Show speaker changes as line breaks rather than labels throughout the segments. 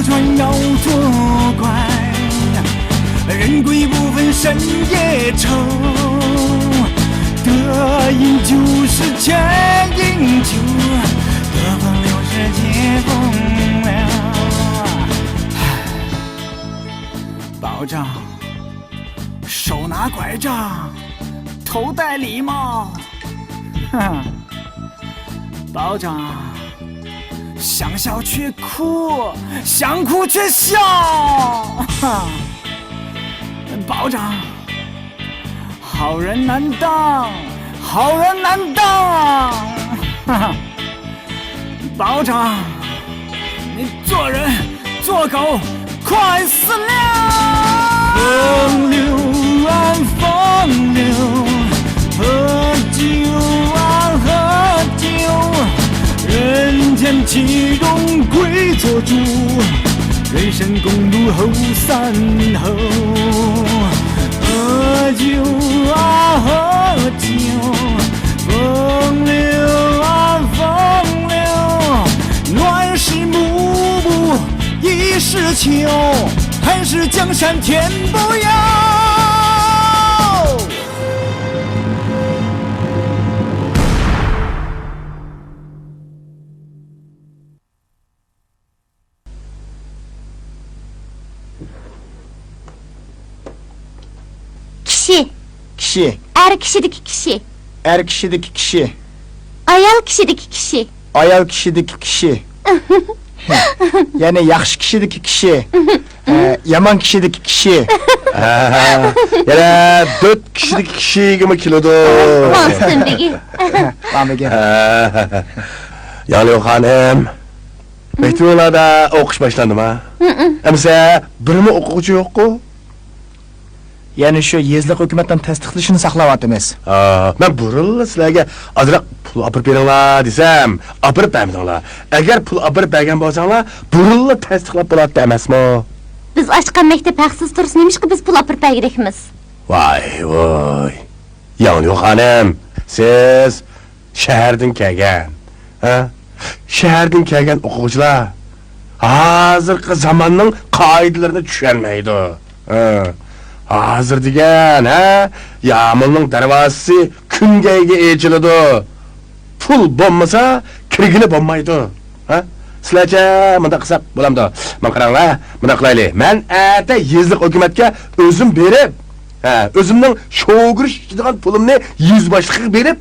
船要多乖，人贵不分深夜愁，得饮就是千饮酒，得风流是解风流。保障手拿拐杖，头戴礼帽，保长，想笑却哭，想哭却笑，保长，好人难当，好人难当，保长，你做人做狗快死了！风流啊风流，喝酒啊喝酒，人间岂容鬼做主，人生公路后三后。喝酒啊喝酒，风流啊风流，乱世幕布一时秋，还是江山天不由。
Kişi.
Er kişideki kişi.
Er kişideki kişi.
Ayal kişideki kişi.
Ayal kişideki kişi. Yani yaxşı kişideki kişi. Yaman kişideki kişi.
Yani 4 kişilik kişiga mı kilodu?
Monsun begi.
Tamam begi.
Yani hanım. Mektubularda okuş başlandı mı? Emse birimi okucu yok ku?
Yani şu yezlik hükümetten tasdiqlashini saqlayapmiz.
Ben burunla sizlarga azroq pul olib beringlar desam, olib bermanglar. Agar pul olib bergan bo'lsanglar, burunla tasdiqlab bo'ladi emasmi?
Biz açkan mektep haksız tursun demiş ki biz pul apır gerekmiz.
Vay vay. Yanıyor hanım. Siz şehirden kelgan. Ha? Şehirden kelgan o'quvchilar hozirgi zamonning qoidalarini tushunmaydi. Ha. Hazır degan, ha? Yağmurning darvozasi kungayga echiladi. Pul bo'lmasa, kirgili bo'lmaydi. Ha? Sizlarcha bunda qilsak bo'lamdi. Men qaranglar, bunda qilaylik. Men ata yezlik hukumatga o'zim berib, o'zimning shogirish ichadigan pulimni yuzboshliqqa berib,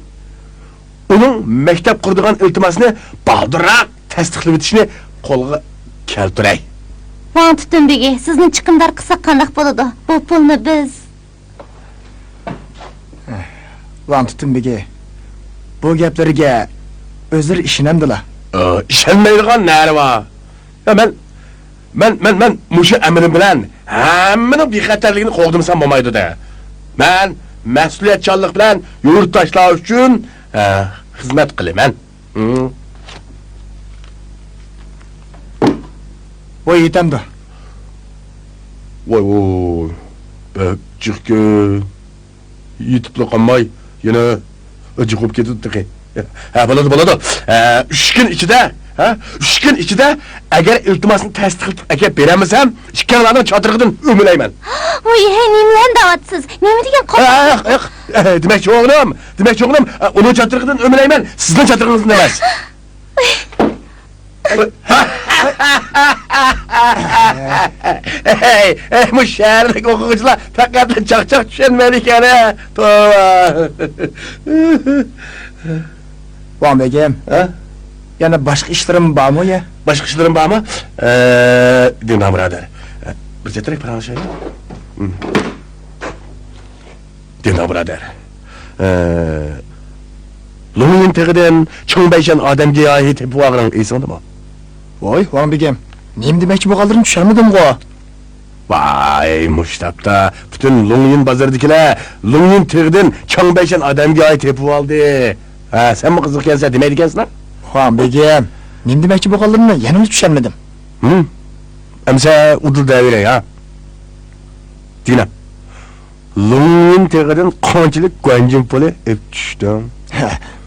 uning maktab quradigan iltimosini baldirroq tasdiqlab o'tishni qo'lga keltiray.
Bana tutun begi, sizin çıkımlar kısa kandak boladı. Bu pulunu biz.
Lan tutun begi. Bu gaplariga o'zlari ishinamdilar.
İşenmeydigan nari var? Ya ben muşu emirim bilen hammaning bexatarligini qo'g'dimsam bo'lmaydi da. Men mas'uliyatchanlik bilan yurtdoshlar uchun xizmat qilaman.
Voy yetamdi.
Voy voy. Çıkı. Yetib qolmay, yana jiqib ketdi. Ha, bo'ladi. 3 kun ichida, 3 kun ichida agar iltimosni tasdiqlab aka beramasam, ikkalarning chotirig'idan o'milayman.
Voy, nimlen davatsız. Nemi degan qop.
Demakchi o'g'lim, uning chotirig'idan o'milayman, sizning chotirig'ingizdan emas. Hey, bu şehirlik okuyucular fakat çok düşünmedi ki ne? Tova.
Van begim. Yani başka işlerim var mı ya?
Başka işlerim var mı? Dinle birader. Bir cetrek paranı şöyle. Dinle birader. Lungun teğden çoğunbayşan adamga ait bu ağırın esindi mi?
Voy, Van begim. Neyim demekçi bu kaldırım düşermedim ko?
Vay Muştap'ta bütün Lungun bazardakiler Lungun teğden çoğunbayşan adamga ait bu aldı. Ha, sen mi kızık gelse demeydi gelsin lan?
Van begim. Neyim demekçi bu kaldırımı yanımda düşermedim.
Emse udul devire ya. Dina. Lungun teğden qanchalik gwanjin puli öptüştüm.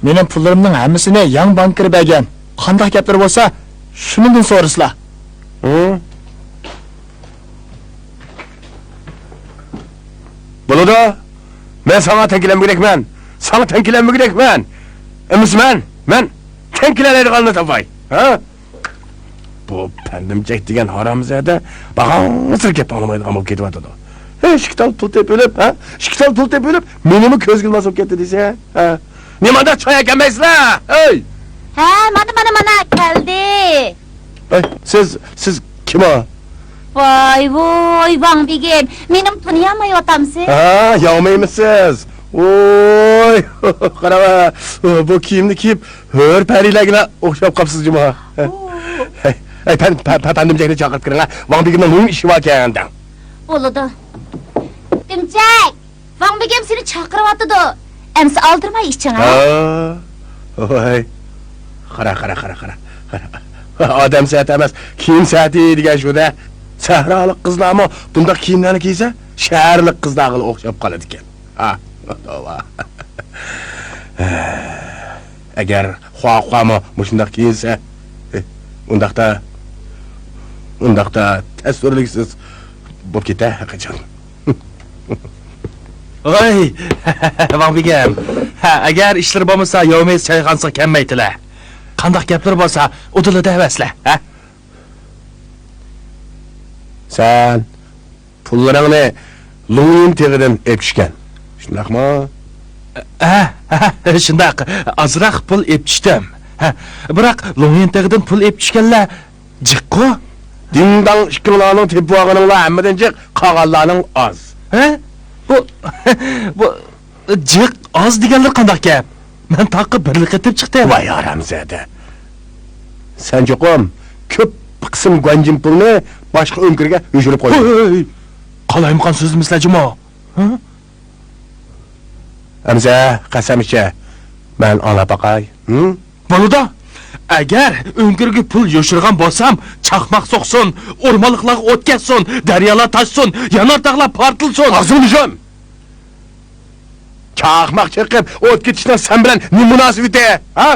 Menin pullarımның hamısını yan bankiri bergen. Qanday gaplar bolsa, şunundan so'rasizlar.
Buludu. Ben sana tenkilenmeyecekmen. Sana tenkilenmeyecekmen. Ben tenkileneydiğini tapay. Ha? Bu pendimcek degen haramzade bakan sirkep anlamaydı amıp ketip atadı. Şikital pul tepölüp, ha? Şikital pul tepölüp, menimi köz gülmez olup gitti dese, ha? Nimada çaya gelmeyiz la, hey!
Ha, mana geldi.
Hey, siz kim o?
Voy, Van Bigem, menim tanıyamay otamsiz.
Ha, yağmaymışsız. Oy, qaraba, bu kiyimni kiyip, hör perilegine okşap kapsız cuma. Hey, pendimcekni çakırıp kirin, ha? Van Bigim'den mühim işi var kendinden.
Buludu. Dimcek, Van Bigem seni çakırıp atıdı. Emsi aldırmay işçana.
Oy, qara. Adam saat emas, kiyim saati degan shu-da. Sahralik qizlarmi bundaq kiyimlarni kiysa, shaharlik qizlarga o'xshab qoladi ekan. Ha, to'g'ri. Agar xo'aqami mushundaq kiyinsa, undaqda tasvirliksiz bo'lib ketadi qachon.
Oy, Van Bigem. Agar ishlar bo'lmasa, yo'miz chayqansa kelmaydilar. Qandaq gaplar bo'lsa, udilida havasla, ha?
Sen pullaringni Luyin teg'idan epishgan. Shundaqmi?
Shundaq, azroq pul epishdim. Biroq Luyin teg'idan pul epishganlar jiqqu.
Dingdang ikkilarning tepvog'ininglar hammadan jiq, qolganlarning oz.
Ha? Bu jiq oz deganlar qandaq gap? Men taqib birlik etib chiqdim.
Vay aramzada. Sen cho'qim ko'p qism g'anjim pulni boshqa o'nkirga yo'shirib qo'yding.
Qalaymiqan so'zimizlar jumo.
Amza, qasam icha. Men ona baqay.
Boluda, agar o'nkirga pul yo'shirgan bo'lsam, chaqmoq so'qsin, o'rmonliqlar o'tkazsin, daryolar toshsin, yanar tog'lar portilsin.
Og'zingni nishon. Chaqmoq chiqib, o't ketishdan sen bilan ne munosabati, ha?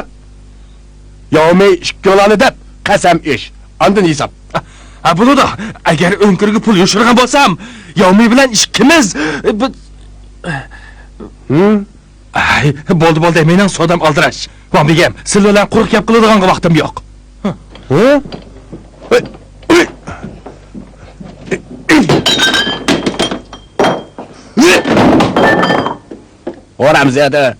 Yo'may ikkilarni deb qasam ish. Ondan hisob.
Buluda, agar o'nkirga pul yo'shirgan bo'lsam, yo'may bilan ikkimiz Ay, bo'ldi, mening sodam aldirash. Van Bigem, siz bilan quruq gap qiladigan vaqtim yo'q.
Oramzada.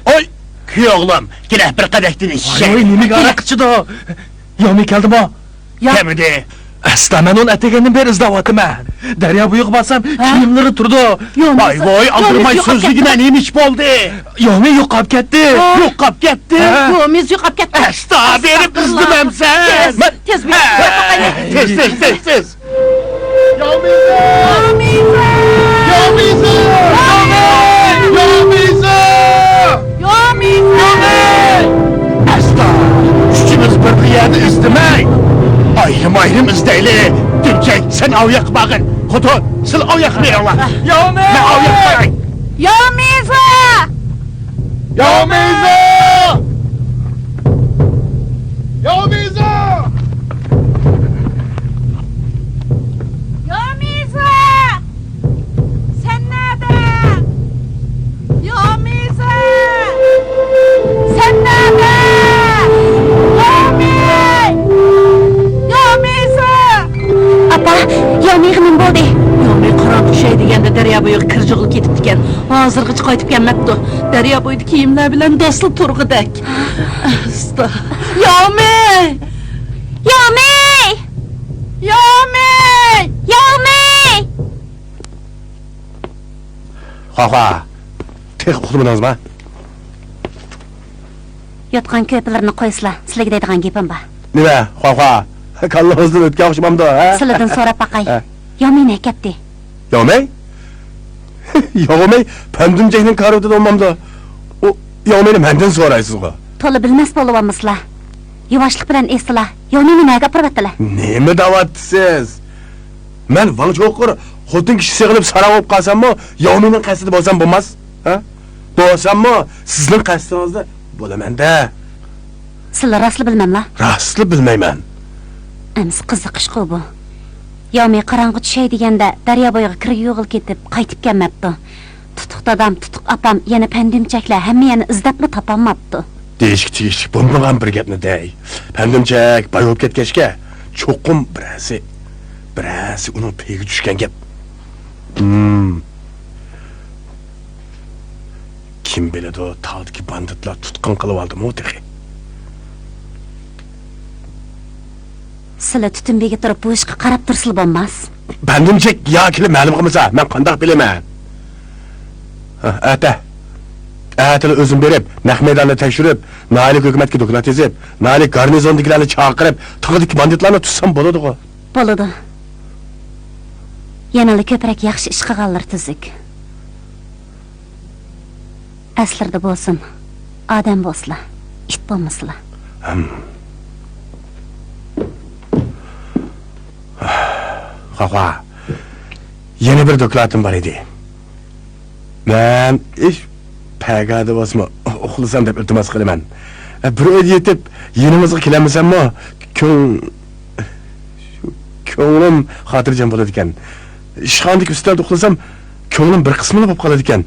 Oy,
Oğlum, gireh bir kadehtin işe.
oy, nimaga aroq ichdi? Yo'may keldimi?
Kemidi?
Asla men uni atagandan beri izlayapman. Daryo bo'yiga borsam, kiyimlari turdi.
Vay vay, aldırmay sözlüğüne neymiş boldu?
Yo'may yo'qolib ketdi.
Yo'qolib ketdi.
Yo'miz yo'qolib ketdi.
Esta verip kızdım sen.
Tez
Tez. Esta, üçümüz bir yerde istime. avyak bakın. Kutun, sil avyak mı yola?
Yağmur!
Ne avyak bakın?
Yo'miza!
Ya Meyzo! Ya Meyzo!
Yo'miza! Sen nerede? Yo'miza! Sen nerede? Yo'miza! Apa, Yo'miga nima bo'ldi?
Yo'may qorong'i şey deganda daryo bo'yiga kirjig'il ketib ekan. Hozirgacha qaytib kelmabdi. Daryo bo'yida kiyimlar bilan dostli turg'idak. Usta. Yo'may!
Yo'may!
Yo'may!
Yo'may!
Xaxa. Tek uxlamadingizmi?
Yotgan ko'plarni qo'ysizlar. Sizlarga deydigan gapim bor.
Nima, Xaxa? Kallamizdan o'tgan o'xshamamdi, ha?
Sizlardan so'rab boqay.
Ha.
Yo'may ne ketdi?
Yağmay? Yağmay, pandumcakning karotida olmamdi. O Yağmayni mendan so'raysizmi?
To'la bilmas bo'lyapmizlar. Yuvoshlik bilan esdilar. Yo'mayni nima gapiryaptilar?
Nima davatsiz? Men Wang Cho'qir xotin kishi sig'ilib sarang bo'lib qolsammi, Yağmayning qasdida bo'lsam bo'lmas, ha? Bo'lsammi, sizning qasdingizda bo'laman-da.
Sizlar rostli bilmamlar.
Rostli bilmayman.
Amsi qiziqish-ku bu. Yo'may qorong'i tushay deganda daryo bo'yiga kirib yo'g'il ketib qaytib kelmabdi. Tutuq dadam, tutuq apam yana pandimchaklar hamma yana izlabmi topolmabdi.
Değişik bo'lmagan bir gapni dey. Pandimchak boy bo'lib ketgachga, cho'qim birasi uning peyiga tushgan gap. Kim biladi o taldagi banditlar tutqun qilib oldimi o texi?
Sizlar tutunbega turib bu ishga qarab tursizlar bo'lmas.
Pandimchak yoki ma'lum qilmasa, men qanday bilaman? Atili o'zim berib, naq maydonni tekshirib, Nalik hukumatga doklad yozib, Nalik garnizondagilarni chaqirib, tog'dagi banditlarni tutsam bo'ladi-ku.
Bo'ladi. Yanali ko'proq yaxshi ish qilganlar tuzuk. Aslida bo'lsin, odam bo'lsizlar, it bo'lmasizlar.
Xaxa, yana bir dokladim bor edi. Men ish pagada bosma, uxlasam deb iltimos qilaman. Bir oy yetib, yenimizga kelamasammi, ko'nglim xotirjam bo'ladi ekan. Ishxonadagi ustalda uxlasam, ko'nglim bir qismini bo'lib qoladi ekan.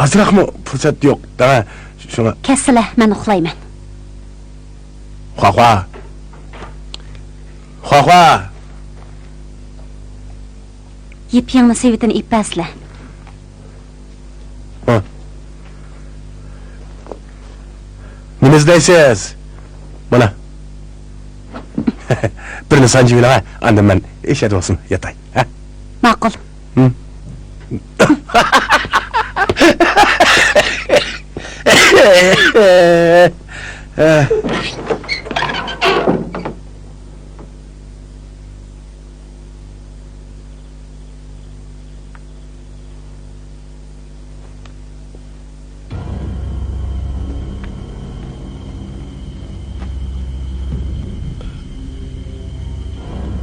Azroqmi fursat yo'q, da shuna.
Kassizlar, men uxlayman.
Xaxa. Xaxa.
Yip-yangi sevitini ipasizlar.
Nima izlaysiz? Mana. Birini sanjib olaman, andan men eshitib olsin, yatay, ha?
Ma'qul.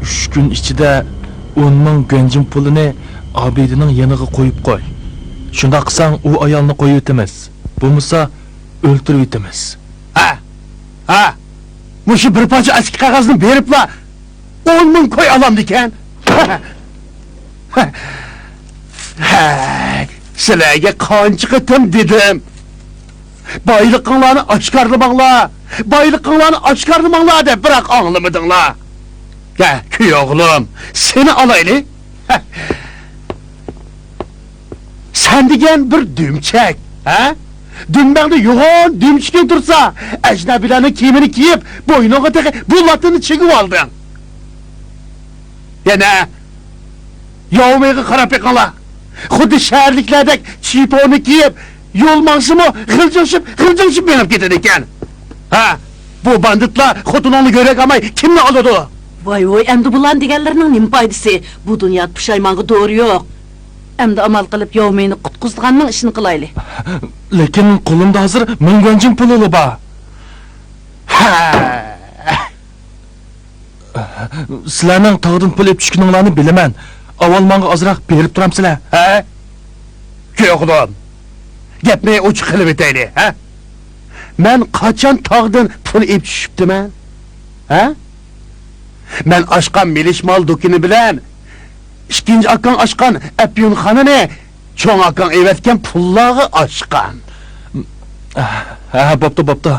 Üç gün içinde 10 ming gönjim pulini Abidining yeniga qo'yib qo'y. Shunda qilsang u ayolni qo'yib o'tamiz. Bo'lmasa o'ltirib o'tamiz.
Ha. Muşu bir parça eski kağızını verip la 10 ming koy alam diken. Silege kançı kıtım dedim. Baylıklarını açkarlımanla. Baylıklarını açkarlımanla de bırak anlamadın la. Gel köy oğlum seni alaylı. Sen degen bir dümçek. Ha? Dümbağda yoğun dümçüken dursa, ecnebilerin kimini giyip, boynuna tek bullatını çekip aldın. Yine, yağmayı karap yakala. Kudu şehirliklerdeki çiponu giyip, yol mansımı hılcınşıp benim giderken. Ha, bu banditlar kudun onu görek ama kimle alıyordu?
Voy, endi bulan deganlarning nima foydasi? Bu dunyo pushaymonga doğru yo'q. Endi amal qilib Yo'mayni qutqizganning ishini qilaylik.
Lekin qo'limda hozir 1000 gönjim puli bor.
Sizlarning tog'dan pul ep tushkuninglarni bilaman. Avval menga ozroq berib turamsizlar.
Ha? Köğlüm. Gepmeyi uç kılıp eteyli, ha? Men kaçan tağdın pul ip düşüptü men? Ha? Men aşkan miliş mal dükünü bilen, ikinci akan aşkan epyun hanını, çoğun akan evetken pullağı aşkan.
Ha, bo'pti.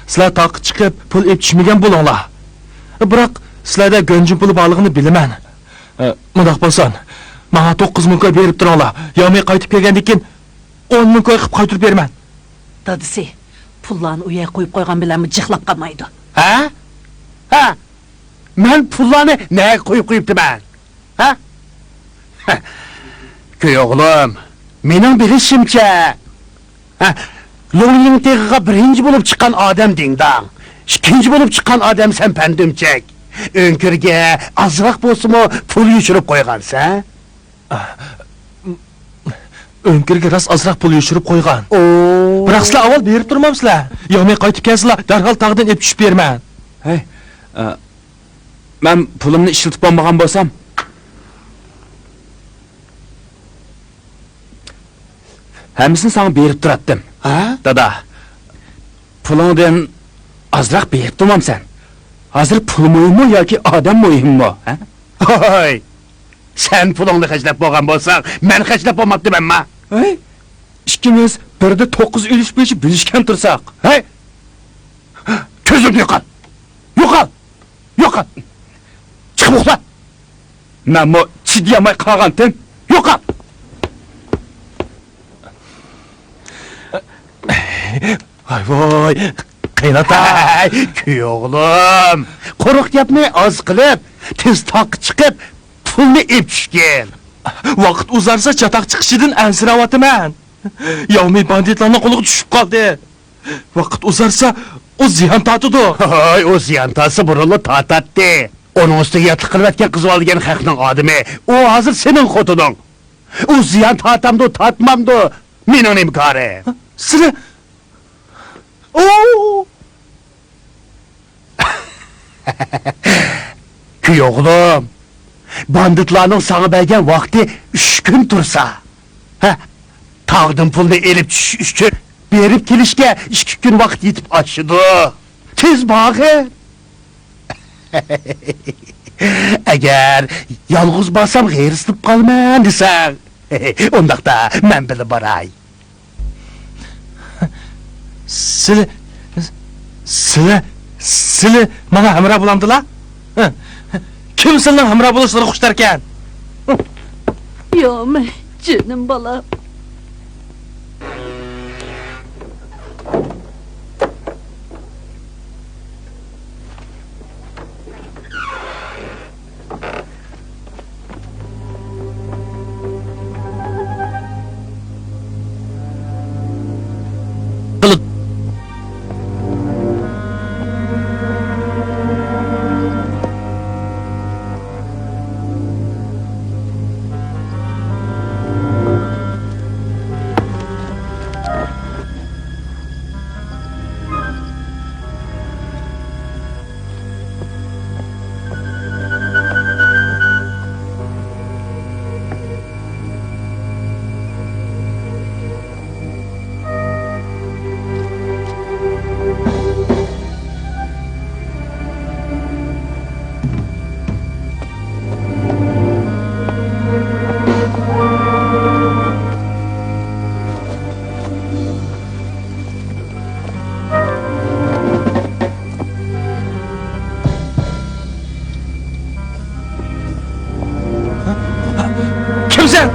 Sizlar taqqa chiqib pul ep tushmagan bo'linglar. Biroq sizlarda gönjin puli borligini bilaman. Mundaq bo'lsin, menga 9 ming koy berib turinglar. Yo'may qaytib kelgandan keyin 10 ming koy qilib qaytarib berman.
Dadısı, pullarını uyaya koyup koygan bilen mi cıhlap kalmaydı?
Ha? Ha? Men pullarını neye koyup ben? Ha? Köyoğlum, menin bilişimce, ha, Longy'nin tekiga birinci bulup çıkan adam dingdan, ikinci bulup çıkan adam sen pendimcek. Önkürge azrak bolsun mu pul yuşurup koygan sen?
Önkirga ras ozroq pul yushirib qo'ygan.
Oo.
Biroq sizlar avval berib turmamsizlar. Yo'may qaytib kelsizlar, darhol tog'dan ep tushib berman.
Hey, ben pulumni ishlatib olmagan bo'lsam, hammasini sana berib turatdim.
Ha?
Dada, pulingdan ozroq berib turmamsan. Hozir pul muhimmi yoki odam muhimmi? Ha?
Hoy! Sen pulunu xeclep boğan bolsan, men xeclep olmaptı ben ma.
Hey, ikkimiz birda 9 ulush beshi bilishgan tursak.
Hey! Közüm yokal! Yokal! Çıkıp uxla!
Men bu chidamay qolgandim.
Yokal!
Voy, qaynota.
Hey! Köyoğlum! Koruk yapmayı az kılıp, tez tak çıkıp, pulunu ip düşken.
Vaqt uzarsa chataq chiqishidan ansirayapman. Yo'may banditlarning qo'liga tushib qoldi. Vaqt uzarsa o ziyon tortadi.
Hoy, o ziyantası burulu tatattı. Onun üstüne yatlı kılıp etken kızı algen xalqning adımı. O hazır senin xotunun. O ziyan tatamdı, tatmamdı. Menin imkarı.
Sizlar Oo!
Köyoğlum! Banditlarning sana bergen vakti 3 gün tursa. Ha? Tağdın pulunu elip düşüş üçün berip kelişke 2 gün vakt yetip açıdı. Tez bağı. Eğer yalğız basam geyrislik kalman desen. Ondaqda men bilip baray.
Sizlar mana hamroh bo'lamdilar? Kim sizlarning hamroh bo'lishlarini xushlarkan?
Yo'me, canım balam.
Kimsen?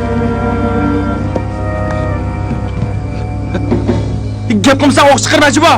Gap qilsang o'q chiqarmachi bu?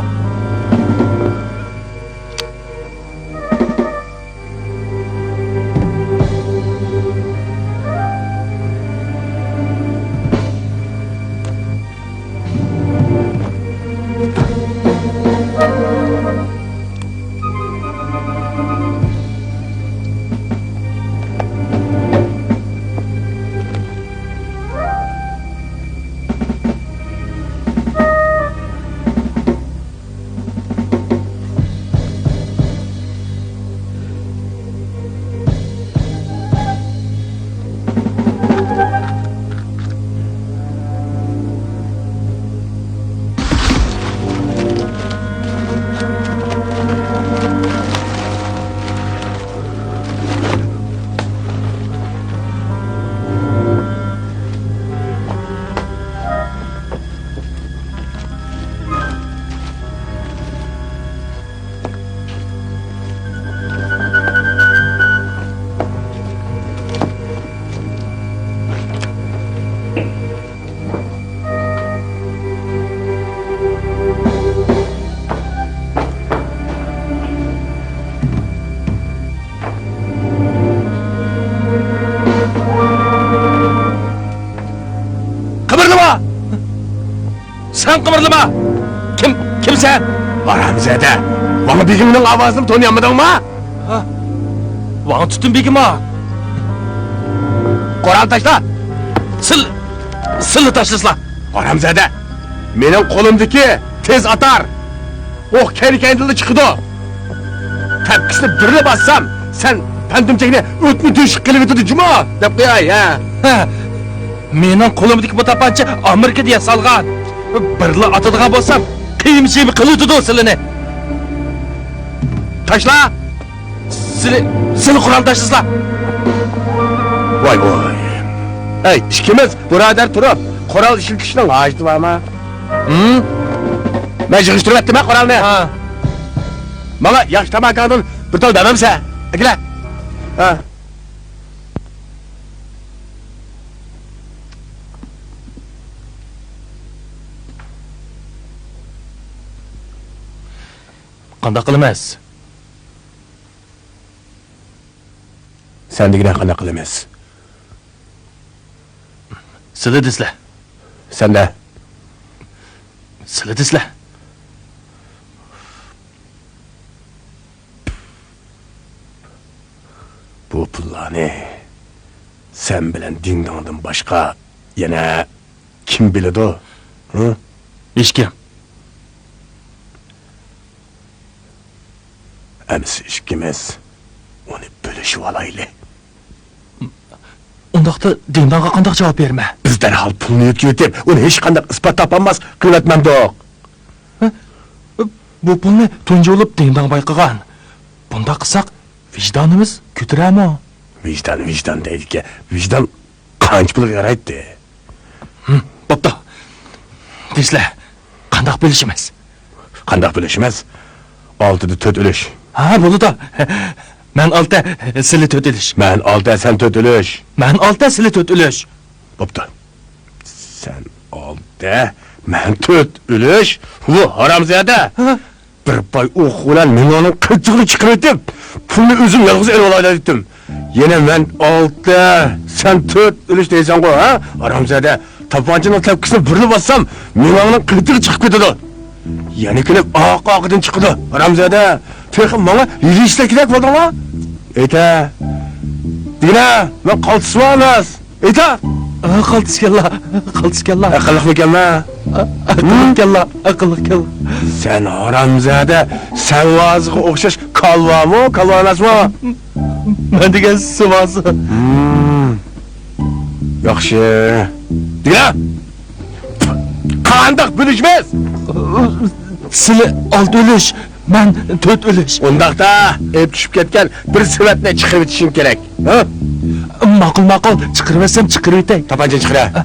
Sen kıvırlama! Kim sen? Haramzade! Bana Begim'in avazını tanıyamadın mı?
Bana tutun Begim ha.
Koral taşla! Sılı taşlısla! Haramzade! Benim kolumdaki tez atar! Oh kendi kendine çıkıdı! Tepkisini birine bassam, sen pendimcekine ötmü düşük kılıbı tutucu mu? Depkıyay ha!
Mening qo'limdagi bu tapancha Amerikada yasalgan. Birla atadigan bo'lsam, qiyimchimi qiluvdi o'silini.
Taşla!
Seni Kur'an taşısla.
Vay vay! Hey, ikimiz birader turup, koral işiltişinin ağacı var mı?
Hı?
Ben yığıştırıp ettim ha koralını!
Ha.
Bana yaş tabakanın bir tol dememse, ekle! Ha.
Qanday qilamiz?
Sendigine kana kılamaz.
Sizlar desizlar.
Sen de.
Sizlar desizlar.
Bu pullarını sen bilen dingdongdan başka yine kim biledi o? Hı?
Hech kim.
Emsi işkimiz onu bölüşüp alaylı.
Undaqda dindonga qanday javob berma?
Biz derhal pulunu yükleyip onu hiç kandak ispat tapamaz kıymetmem yok.
Bu pulni tunji olib dindon bayqagan. Bunda qilsak vijdonimiz ko'tarami?
Vicdan deydi ki vicdan qancha pul yaraydi.
Bo'pti. Desizlar, qanday bilishimiz?
Kandak bölüşmez. 6'da 4 ölüş.
Ha, bo'ldi. Men 6, sizlar 4 ilish.
Ben 6 sen 4 ölüş.
Men 6, sizlar 4 ilish.
Boptu. Sen 6 ben 4 ölüş. Bu haramzade. Bir pay ulan men onun kıçını çıkartıp pulunu özüm yalnız el olayladım. Yine ben 6 sen 4 ölüş diyeceksin ko ha? Haramzade. Tapancının tepkisini birine bassam men onun kıçını çıkıp gidiyor. Yani kilip ağadan çıktı. Haramzade. Peki bana yürü işte gidek oldu mu? Ete. Dine ben kaltısmamaz. Ete.
Qaltiskallah.
Akıllık mı gelme?
Aqıllı.
Sen haramzade, sen vazığı okşaş kalva mı, kalva emas mı?
Men degan sivasi.
Yaxşı. Dine. Kandak bölüşmez.
Sizlar 6 ilish, men 4 ilish.
Ondaqda hep düşüp ketken bir sıvetine çıkıp itişin gerek. Ha?
Ma'qul, chiqirmasam chiqirib etay.
Tapanca çıkır ha.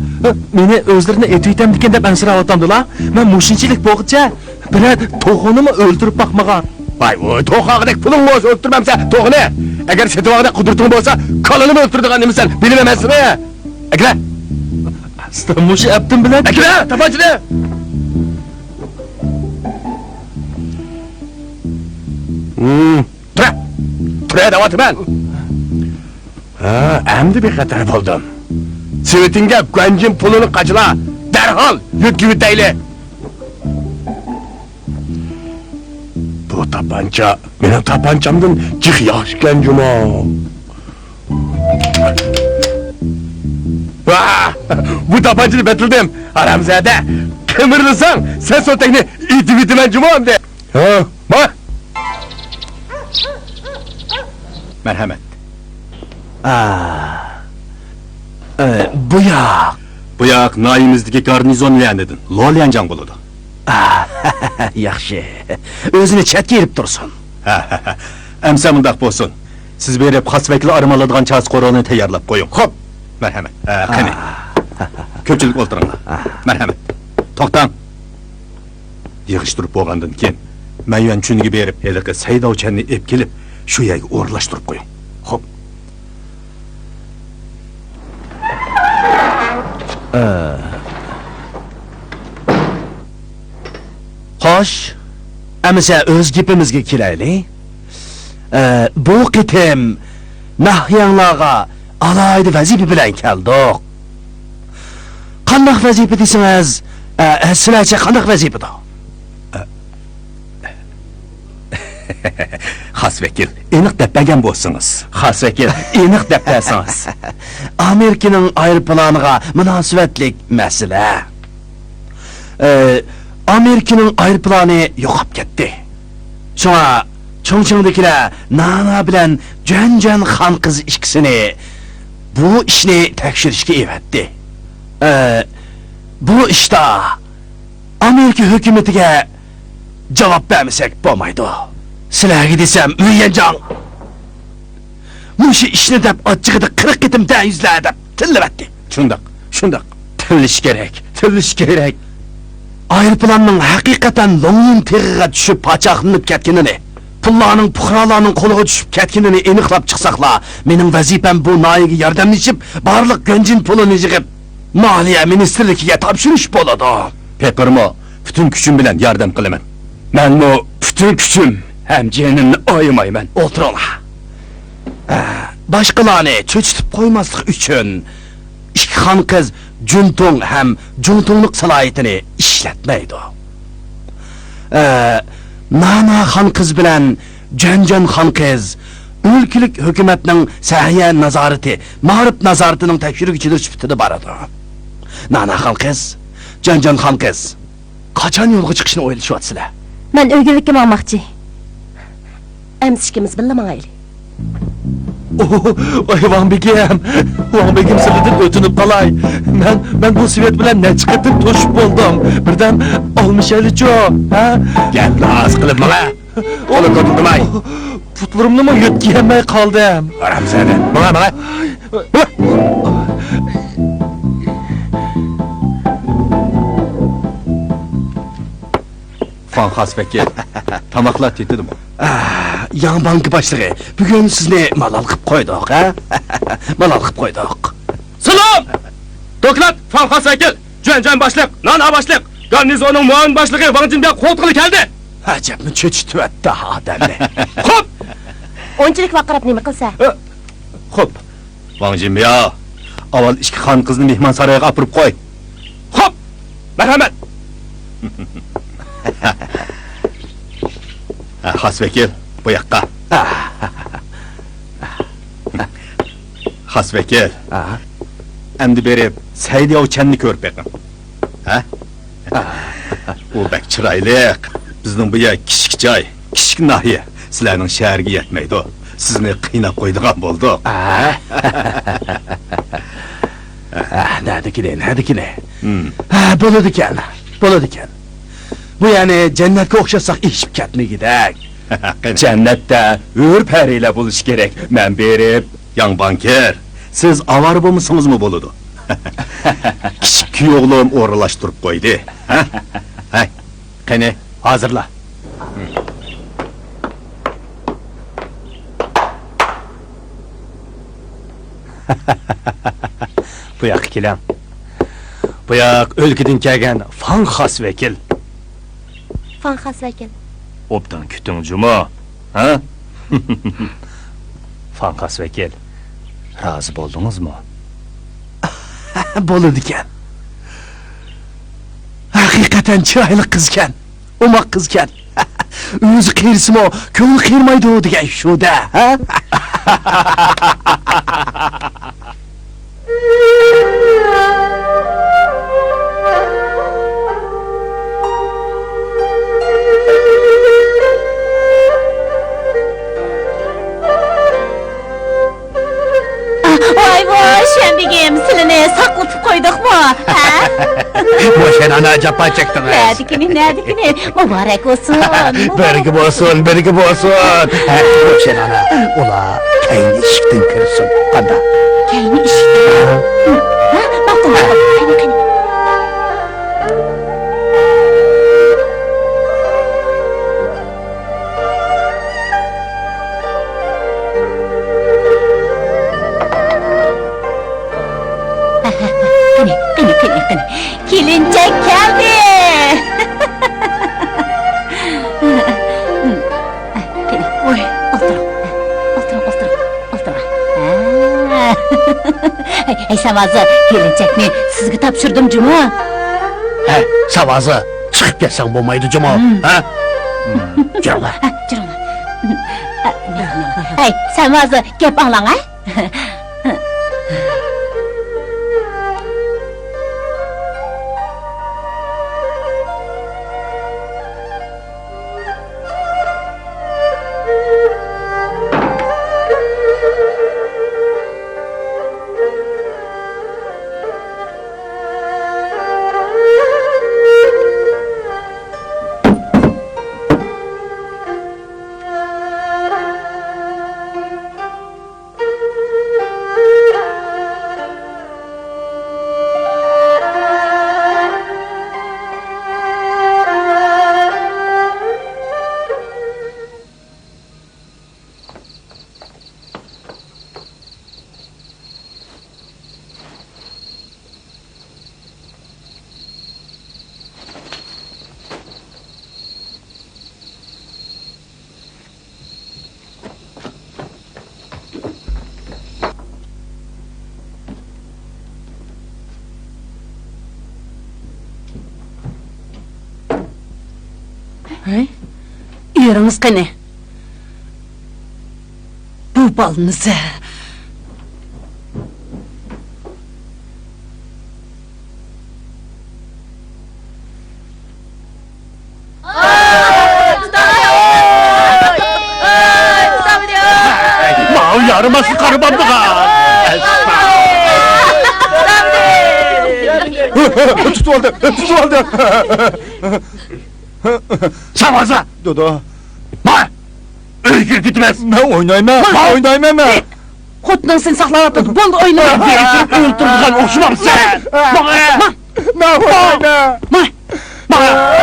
Meni o'zlarini etaytam degan deb ansirayotamdilar. Men mushinchilik bo'g'icha biror to'g'onimi o'ldirib boqmagan.
Vay vay, toğağıdaki pulun mu olsa öldürmemse toğunu. Eğer setuağıda kudurtun olsa kalını mı öldürdüğün demişsen bilememezsin ha. Ekle.
Mushi abdim bilan
Ekle, tapancını. Ture davatı ben. Ha, emdi bir katar buldum. Sivitinge gencin pulunu kaçıla. Derhal yük gibi değil. Bu tapanca benim tapancamdan çık yaş gencim o. Bu tapancayı betildim. Haramzade. Kımırlısan sen son tekni iti bitimen cumağım de. Ha, bak.
Merhamet. Buyak.
Buyak nayimizdeki garnizon leğenedin. Lo leğencan buludu.
Yaxşı. Özünü chetga yirib tursun.
Emse mundaq bolsun. Siz berip hasbekli armaladığan çaz koronu tayarlap koyun. Hop. Merhamet. Qani. Köpçülük olturun. Merhamet. Toqtan. Yığıştırıp boğandan ken. Mayyan çünüge berip eliki saydavchanni ep kelip şu yerga o'rlashtirib koyun. Hop.
Xo'sh. Amisa o'z gapimizga kelaylik. Bu qitim Nahyanlarga alayda vazifa bilan keldik. Qanday vazifa desangiz, Sizlarcha qanday vazifada?
Xas vekil, aniq deb bergan bo'lsangiz. Xas vekil, aniq deb bersangiz.
Amerikaning aeroplaniga munosabatlik masala. Amerikaning aeroplani yo'qolib ketdi. Shuna Chongqingdagilar Nana bilan Janjan xon qiz ikkisini bu ishni tekshirishga evatdi. Bu ishda Amerika hukumatiga javob bermasak bo'lmaydi. Sizlarga desam, Uyyanjon Mushi ishni deb ochiqida 40 qitim yuzlar deb tillabatdi.
Shundoq. Tilish kerak.
Aeroplanning haqiqatan Longin tig'iga tushib pochaqlanib ketganini, pullarning puhralarning qo'liga tushib ketganini aniqlab chiqsaqlar, mening vazifam bu noyaga yordamlashib, barliq g'anjin pulini yig'ib Moliya ministrligiga topshirish bo'ladi.
Peppermo, bütün kuchim bilan yordam qilaman. Menmo bütün kuchim ham jinimni oyimayman.
O'tiringlar. Boshqalarni cho'chitib qo'ymaslik uchun ikki xon qiz Juntong ham Juntonglik salohiyatini ishlatmaydi. Nana xon qiz bilan Janjan xon qiz o'lkalik hukumatning sahiya nazorati, ma'rif nazoratining tekshiruvchilari sifatida boradi. Nana xon qiz, Janjan xon qiz qachon yo'lga chiqishni o'ylashyapsizlar?
Men o'yginlikka bormoqchi. Emsishkimiz billa mangayli.
Oy Van Begim sizlardan o'tinib qolay. Men bu svet bilan necha qatim to'shib bo'ldim. Birdan olmishalicho, ha? Gapni az qilib mala. Qo'lim ko'tarmay. Putlarimni mo yutganmay qoldim. Aram seni. Mala. Fan Xasbekki, tamoqlar tetdimi?
Yan banka boshlig'i, bugun sizni malol qilib qo'ydik, ha? Malol qilib qo'ydik.
Salom! Doklad, Fan Xasbekki, Janjan boshliq, Nana boshliq, garnizonning muavin boshlig'i Wang Jinga qo'tqili keldi.
Ajabni cho'chitibdi odamni.
Xo'p.
O'nchilik vaqirab nima qilsa?
Xo'p. Wang Jinga, avval ikki xon qizni mehmon saroyiga olib qo'y. Xo'p. Marhamat. Xasbekki, bu yoqqa. Xasbekki. Endi berib, Said Yovchanni ko'rib beqim. Ha? U bek chiroyliq. Bizning bu yer kichik joy, kichik nahiya. Sizlarning shaharga yetmaydi. Sizni qiynab qo'ydigan bo'ldik.
Nadikine. Bo'ladi ekan. Bu yani cennetga o'xshasak eshib ketmagidak.
Jannatda hur parilar bo'lish kerak. Men berib, yang banker. Siz avar bo'lmasingizmi bo'ladi? Kichik kuyovlim o'rlashtirib qo'ydi. Ha? Hay, qani, hozirla. Bu yoq kelam. Bu yoq o'lkadan kelgan Fan Xasvekil.
Fan Xasvekil.
Obdan kütün Cuma, ha? Fan Xasvekil, razı bo'ldingiz mu?
Bo'ladi ekan. Haqiqatan chiroyli qizkan, umoq qizkan. O'zi qirsimo, ko'ngli qirmaydi degan shu-da, ha?
Voy, Şembigim, silini saklıtıp koyduk mu? Ha?
Boşan ana capa çektin.
Neredikini, mübarek olsun.
Bergi olsun. Boşan ana, ula kayni işikten kırsın. Kanda.
Kayni işikten? Ha? Baktım, kayni. Kani. Kilincek geldi. Kani, oy, otur. Hey Samazı, kilincekni sizga topshirdim Cuma.
He, savazı çıkıp gelsen bulmaydı Cemal. Ha? Gel ulan.
Jur ona. Hey, sen vazı gep anlan ha?
Hey, yeriniz qani? Bu balınızı.
Mağ yarıma sıkarım ha.
Tutuvaldı.
Savazı.
Dodo.
Ma. Öykür gitmez.
Ben oynayayım ben.
Kutlan sen saklanıp bol oyna.
Birisi öldürdüğün okşumam sen. Bana.
Ne oynayayım?
Bana.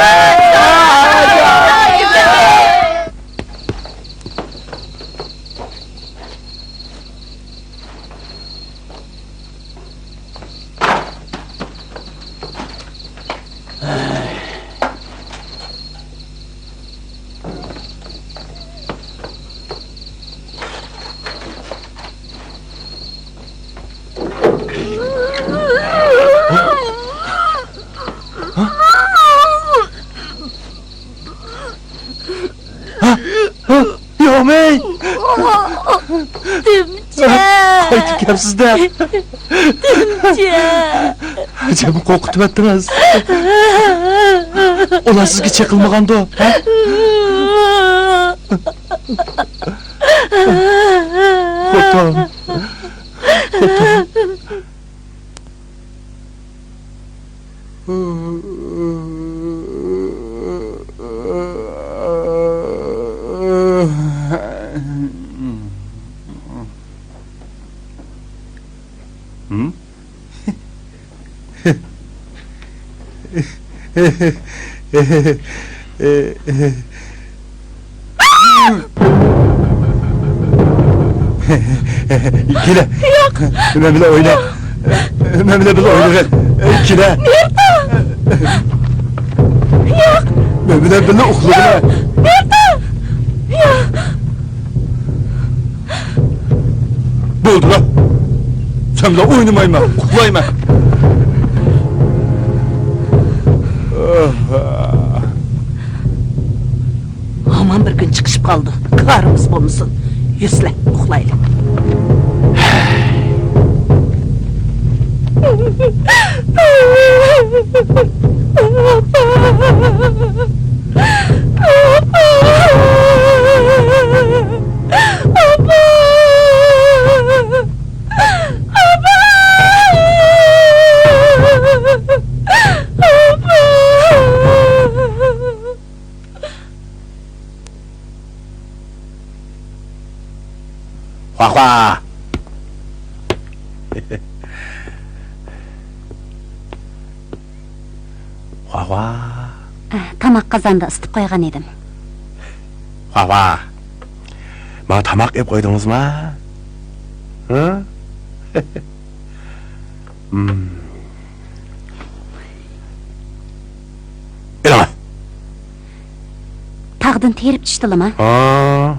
Yomey.
Dimce.
Qaytib kelibsizda. Acaba qo'rqitib ettiniz. Ular sizga chaqilmagandi. Xo'p. Kile. Yok. Memle oyna. Memle biz oynayalım. Kile. Nerede? Yok. Memle biz oynayalım. Nerede? Yok. Buldu lan. Sen de oynamayma, uxlayma.
Aman bir gün çıkışıp kaldı. Karımız bulmuşsun. Yüzle, uxlayla.
Vah vah. Vah vah.
Tamak qazanda ısıtıp qo'ygan edim.
Vah vah. Bana tamak yap koydunuz mu? Hı? İlama.
Tağdın terip düşdilimi?
Aa.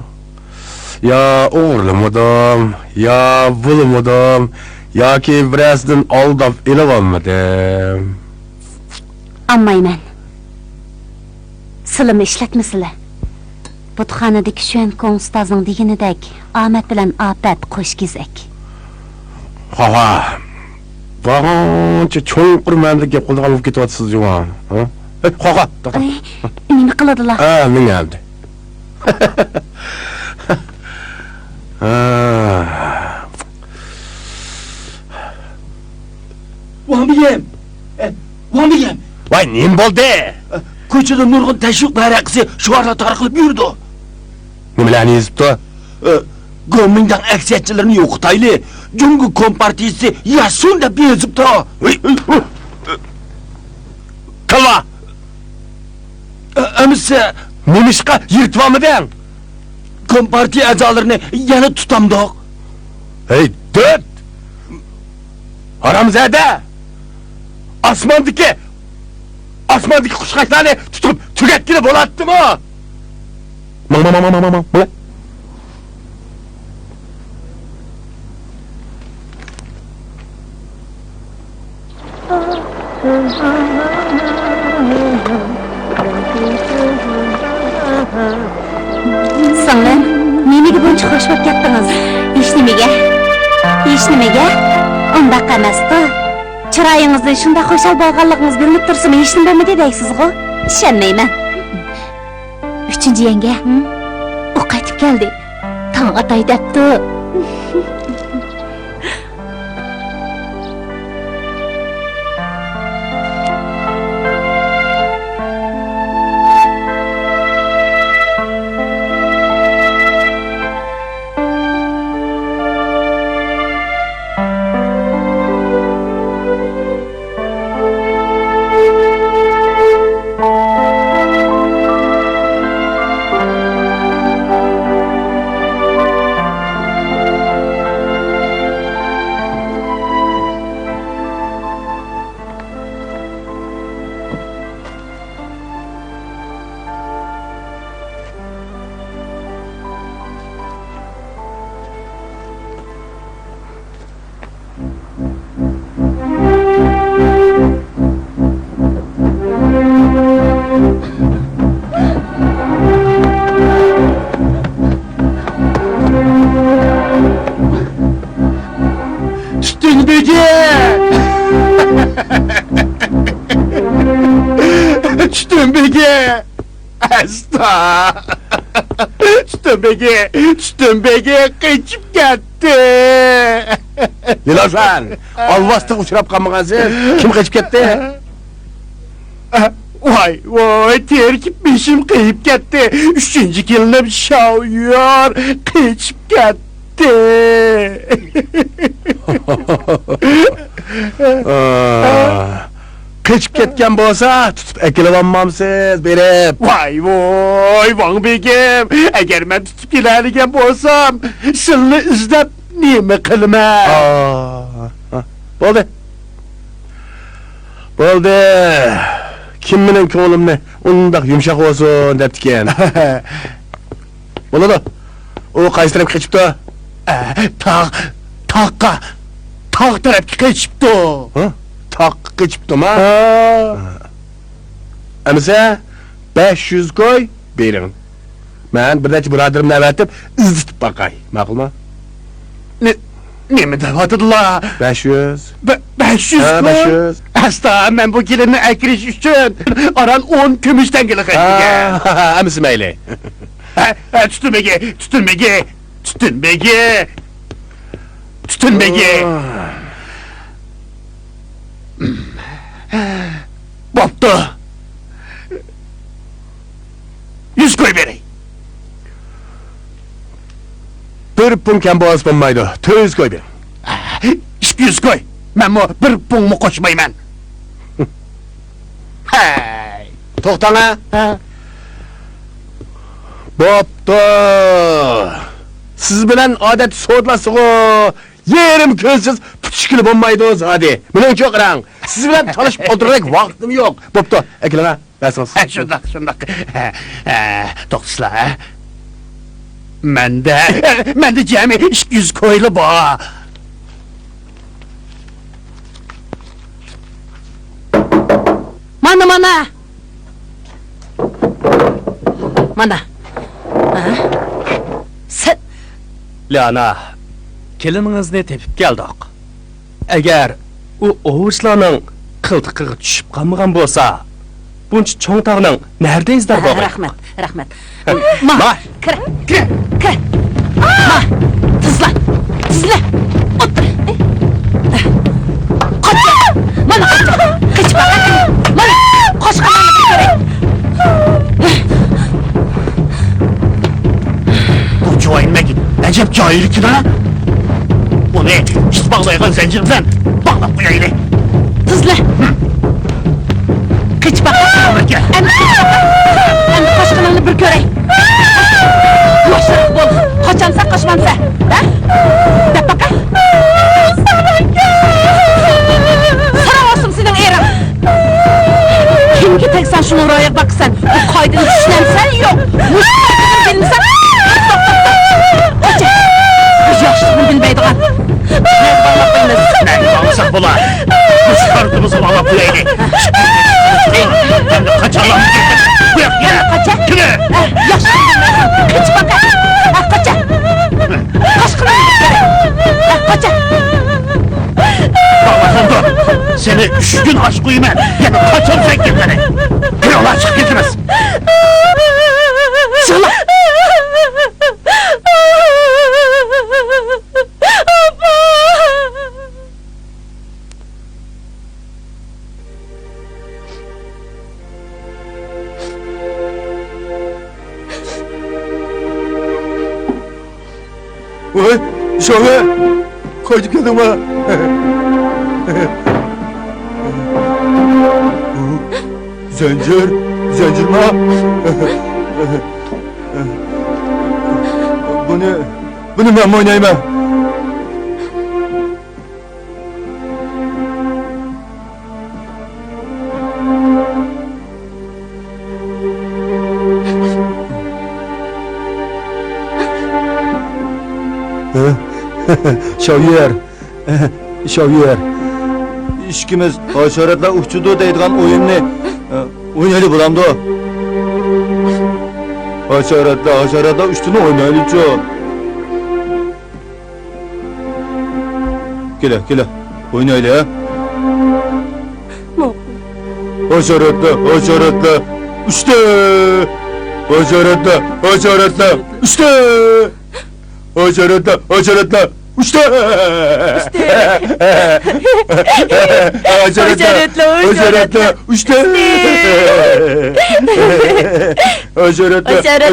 Ya uğurlamadım, ya bulamadım, ya ki birazdan aldap ilip almadım.
Anmayman. Silimi işletmesile. Butxanadaki Şönkom ustazın deginidek Ahmet bilen afat qo'sh kezak.
Hava. Bağınca çoğun kurmandık gep kıldı alıp gidiyorsunuz Juan. Hava.
Nima qiladilar?
Ha, men geldi.
Vamiyem. Vamiyem.
Vay nim boldu?
Ko'chada nurg'un tashviq bayraqisi shuarlar tarqalib yurdi.
Nimalarni yezibdi?
Go'mingdan aksiyatchilarni yo'qotayli. Jungu kompartiyasi yasun deb yezibdi.
Kalma!
Amisa
Nimişka yırtmamıdan?
kompartiya a'zolarini yana tutamdoq.
Hey, dört! Haramzade! Asmandaki kuşkaçlarını tutup tüketkili bolattı mı? Mama.
Singlim, nimaga buncha xush bo'lib ketdingiz? Hech nimaga? Undaq emas-ku. Chiroyingizda shunday xushal bo'lganligingiz bilinib tursa-mu, hech nima bo'lmadi deysiz-ku? Ishonmayman. 3-yanga, u qaytib keldi. Tong otay debdi.
Stümbege! Esta! Stümbege kaçıp gitti!
Niloşan, alvastık uçurap kalmağazı. Kim kaçıp gitti?
Vay, terkipmişim kayıp gitti. 3. yılım şauyor, kaçıp gitti.
Kaçıp ketken bolsa tutup ekilevanmamsız berip.
Vay, Van Begim, eğer ben tutup ilerlegen bolsam, sıllı izlep nime kılma?
Boldu. Kim benim ko'nglimni undoq yumshoq olsun debdikan. Bo'ladi. U qaysi tarafga qochibdi?
Tağ tarafga kaçıptı.
Taqqa qochibdimi? Amisa 500 koy bering. Men bir necha birodarimni avatib izitib baqay. Ma'qulmi?
Nime devadılar?
500.
500
Ha,
koy?
500.
Asla ben bu gelini ekiriş için aran 10 gümüş tengeli kaçırgen.
Amisa mayli.
Tütün begi. Boptu. 100 koy verey.
Bir pun kam boğaz bulmaydı. 200 koy bering.
200 koy. Ben bu bir pun koşmayım ben. Hey.
To'xtang. Bo'pti. Siz bilan odat so'dlasigo yerim ko'zsiz puchkili bo'lmaydi o'zi hadi. Menimcha qarang. Siz bilan tanishib o'tirsak vaqtim yo'q. Bo'pti. Akalar, basimiz.
Şundak. Toksla ha. Mende cemi 200 koylu bu.
Mana Mana. Mana. Sen
Lana, keliningizni tepib keldik. Agar u ovuchlarning qiltiqiga tushib qolmagan bo'lsa, buncha cho'ng tog'ning nerda izlari bor?
Rahmat. Ma, kir. Ma, tizla. Otur. Qoch. Mana qoch baqa. Mana qochqanlarni bir ko'ray.
Bu joyinmek acep cahil ki lan. Bu ne? İşte bağlayan zincirden bağlap koyayım.
Tizla. Qoch baqa. Endi qochqanlarni bir ko'ray. Yoshroq bo'l. Qochamsa qochmansa. Ha? Deb baqa. Saravasim sening erim. Kimga tegsan shuni ro'yoq baqsan. Bu qoidani tushunamsan yo'q. Mushuklarni bilmasan. Qocha. Yaxshini bilmaydigan. Men bağlap qo'ymiz.
Ne bağlasak bular? Bu çıkartımızı bağlap koyayım. Hem de kaçarlar mı getir? Bırak yine.
Qocha.
Kime?
Yaxshini bilmaysan. Qoch baqa. Qocha. Qochqanlarni bir ko'ray. Qocha.
Bağlasın dur. Seni 3 gün aç koyayım ben. Yani kaçar sen kendine. Bir yola çık gitmez.
Çıkla.
Vay, şöyle. Koyduk yanıma. Zincir mi? Bunu ben mi oynayayım ha? Şavyer. İşkimiz haşeratlar uçudu deydigan oyunni oynaylı bulamdı. Haşeratlar üstüne oynaylıcı. Kele, oynaylı ha. Haşeratlar, üstte. Haşeratlar, üstte. Haşeratlar, uçtu! Haşeratla, uçtu! Haşeratla,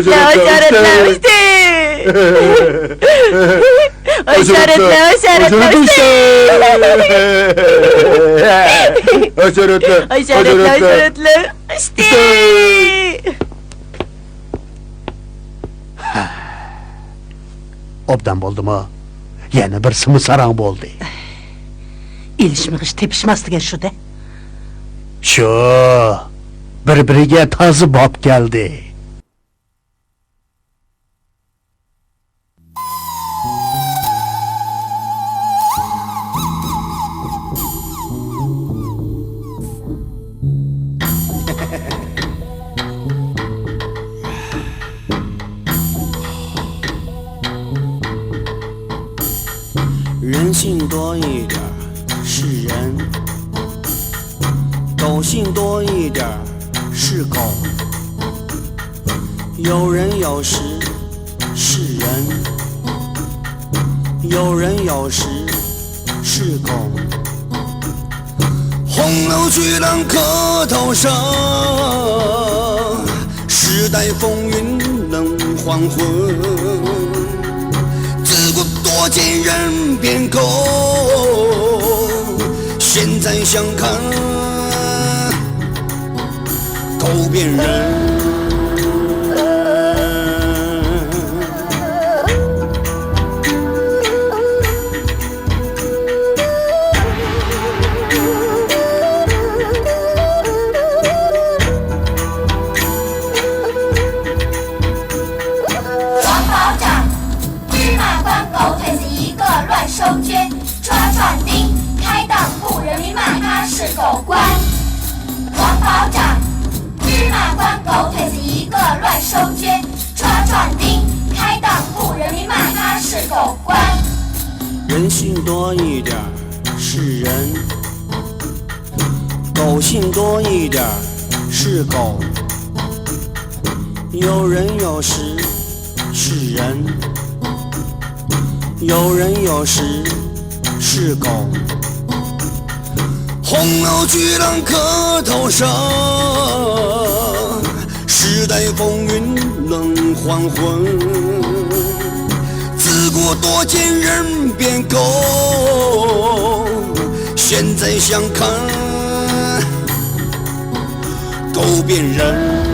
Obdan bo'ldi mu? Yana bir sımısarang bo'ldi.
İlişmiğiş tepişmez shu-da.
Shu bir-biriga tozi bob keldi.
人性多一点是人，狗性多一点是狗，有人有时是人，有人有时是狗。红楼巨浪磕头声，时代风云能黄昏。自古多见人变狗，现在相看狗变人。
收捐，抓壮丁，开当铺，人民骂他是狗官。王保长当狗腿子一个乱收捐，抓壮丁，开当铺，人民骂他是狗官。
人性多一点是人，狗性多一点是狗。有人有时是人，有人有时是狗。红楼巨浪客头上，时代风云冷黄昏。自古多见人变狗，现在相看狗变人。